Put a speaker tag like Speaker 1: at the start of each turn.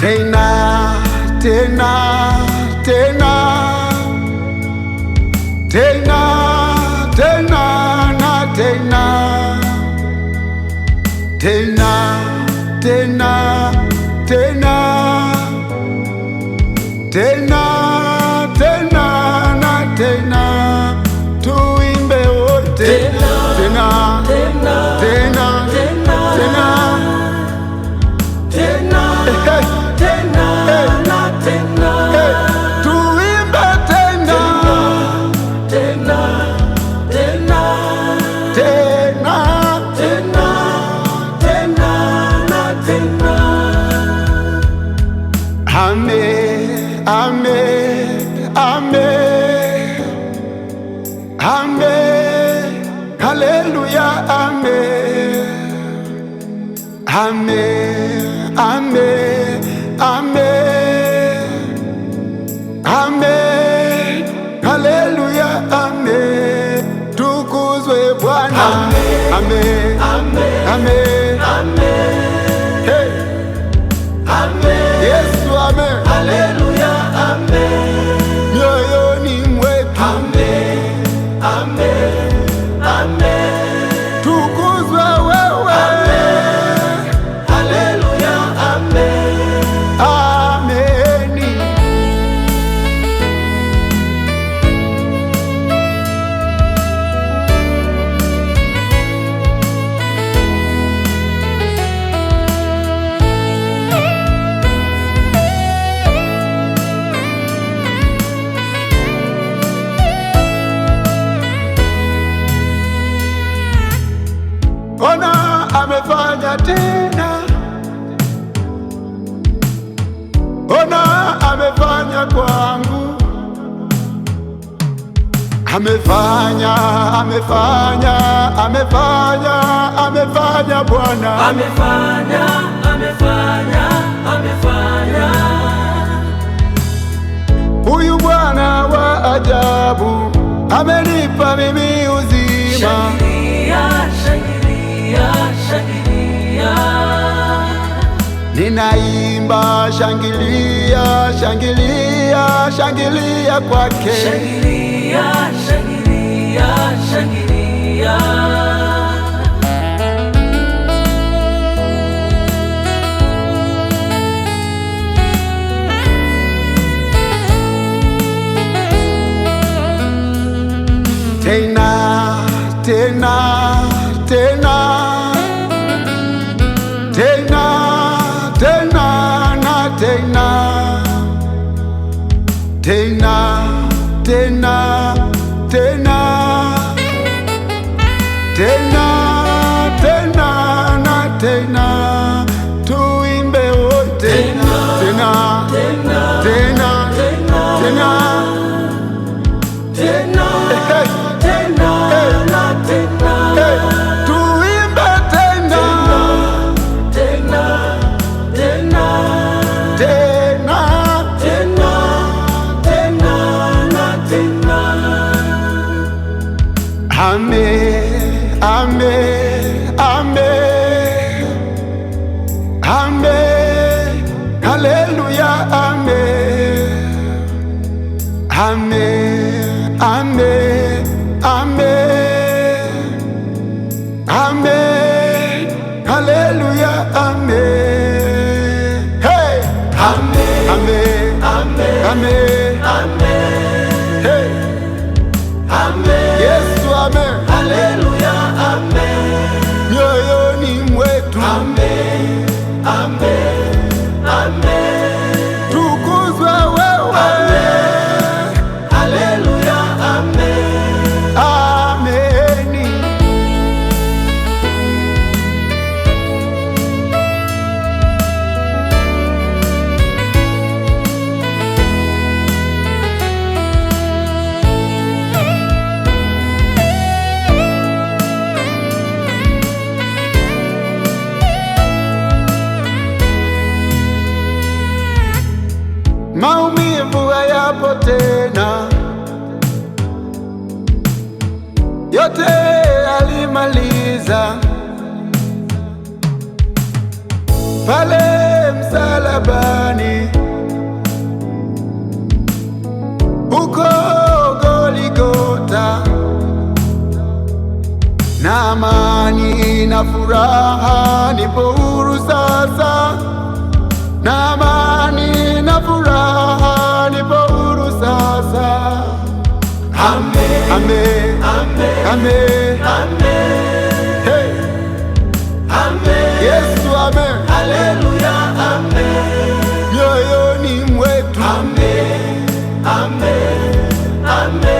Speaker 1: tena tena tena tena tena na tena tena tena tena tena tena na tena, tuimbe wote tena tena tena tena tena tena tena na tena, tuimbe tena tena tena tena tena tena na tena. Amen, amen, amen, amen, hallelujah, amen, amen, amen, amen, amen, hallelujah, amen, tukuzwe Bwana, amen, amen, amen, amen, hey, amen, Yesu, amen, hallelujah, amen, mioyoni mwetu, amen, amen, amen, tukuzwe wewe, amen, hallelujah, amen, ameni. Ona amefanya tena, ona amefanya kwangu, amefanya, amefanya, amefanya, amefanya Bwana,
Speaker 2: amefanya, amefanya, amefanya.
Speaker 1: Huyu Bwana wa ajabu amenipa mimi uzima.
Speaker 2: Shangilia, shangilia, shangilia.
Speaker 1: Ninaimba shangilia, shangilia, shangilia kwake.
Speaker 2: Shangilia, shangilia, shangilia.
Speaker 1: Tena tena tena tena tena na tena tena tena tena tena tena na tena, tuimbe wote tena tena tena tena
Speaker 2: Tena, tena, na tena,
Speaker 1: tuimbe tena
Speaker 2: tena, tena,
Speaker 1: tena
Speaker 2: tena, tena, na tena.
Speaker 1: amen, amen, amen, amen, hallelujah, amen, amen, amen, amen, amen, hallelujah, amen, hey,
Speaker 2: Amen,
Speaker 1: amen,
Speaker 2: amen,
Speaker 1: amen,
Speaker 2: amen,
Speaker 1: hey,
Speaker 2: amen.
Speaker 1: Yesu, amen,
Speaker 2: Hallelujah, amen,
Speaker 1: mioyoni mwetu,
Speaker 2: amen, amen, amen,
Speaker 1: tukuzwe wewe,
Speaker 2: amen. Hallelujah, amen.
Speaker 1: ameni. Maumivu hayapo tena, yote alimaliza pale msalabani. huko Goligota, na amani na furaha, nipo huru sasa, na amani na furaha, nipo huru sasa.
Speaker 2: Amen.
Speaker 1: Amen.
Speaker 2: Amen.
Speaker 1: Amen.
Speaker 2: Amen.
Speaker 1: Hey.
Speaker 2: Amen.
Speaker 1: Yesu amen.
Speaker 2: Haleluya. Amen.
Speaker 1: Mioyoni mwetu.
Speaker 2: Amen. Amen. Amen.